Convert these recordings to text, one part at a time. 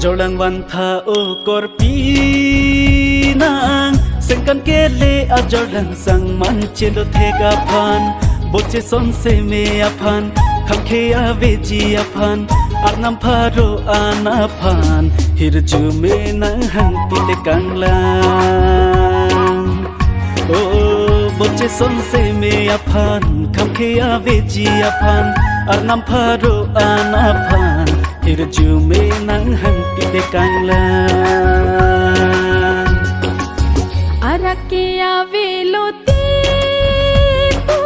Jolang wantha o korpinang sengkan kele a jolang sang man chelo thega phan boche son se me aphan khamkhe a veji aphan arnam pharo ana phan hirju me na hang pite kanglang o boche son se me aphan khamkhe a veji aphan arnam pharo ana phan hirju me nang hang pite kanglang arake aveloti po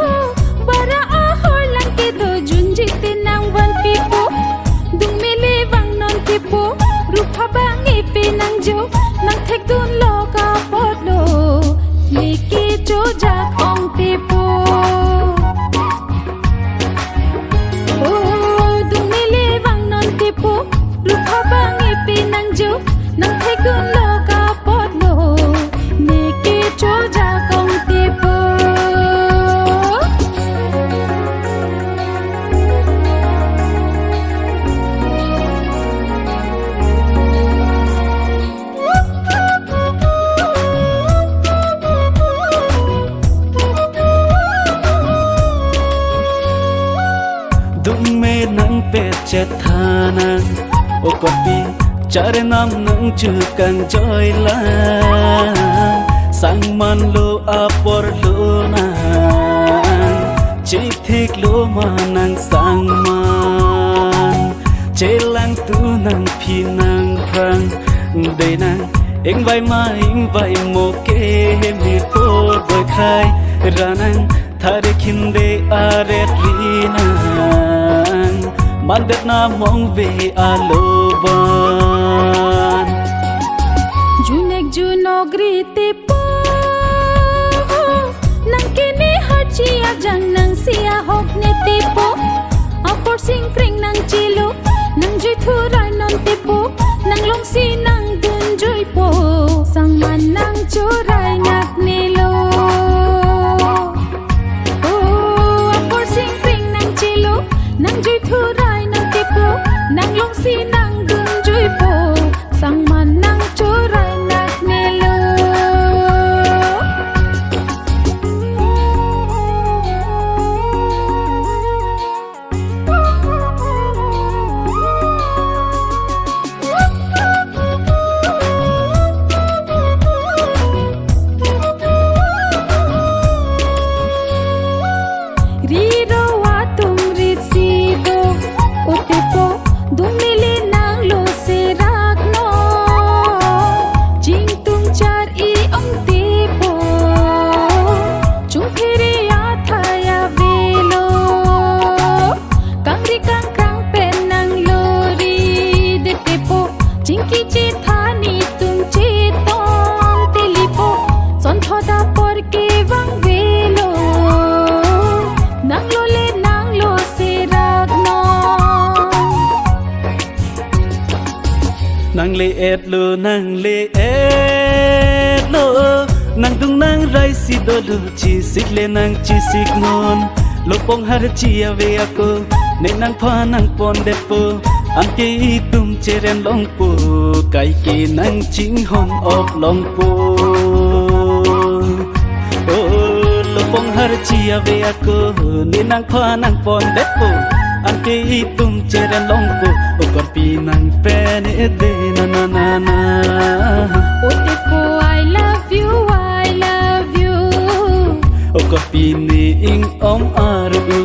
bara ahor lang ke do junjite nang wan pipo dungmele wang non tipo rupa bang ipe nang jo nang thek dun loka podlo leke jo jak ong tipo rupa bang ipe nang jo nang thek dun loka podlo neke jo jak ong tipo dung me nang pe chet thanang o kopi chare nam nang chu kang joy la sang man lo apor lo na chi thik lo manang sang man chelang tu nang phi nang phang de nang eng vai ma eng vai mo ke mi po boy khai ranang thare khinde are rinang mandet na mong ve aloban junek junogrite po nang kini hachia jang nang sia hok ne tipo apor sing kring nang chilo nang jui thurai non tipo nang long si nang dun jui po sang man nang churai nak nilo apor sing kring nang chilo nang jui thurai non tipo nang long si nang dun jui po sang man nang churai nak nilo Riro atum risido utepo dumili nang lo seragno jing tung char i ong tipo chung phiri athaya velo kangri kang krang pen nang lori de tipo jingki chi thani tung chi tong telipo son thoda por ke wang velo nang lo seragno nang le et lo nang dung nang rai si do lu chi sik le nang chi sik non lo pong har chi ave ako ne nang pha nang pon de po am ke tum cheren long po kai ki nang ching hon op long po lo pong har chi ave ako ne nang pha nang pon de po am ke tum cheren long po o kor pi nang pe ne de na na na na Otepo I love you o kor pi ni ing om ar u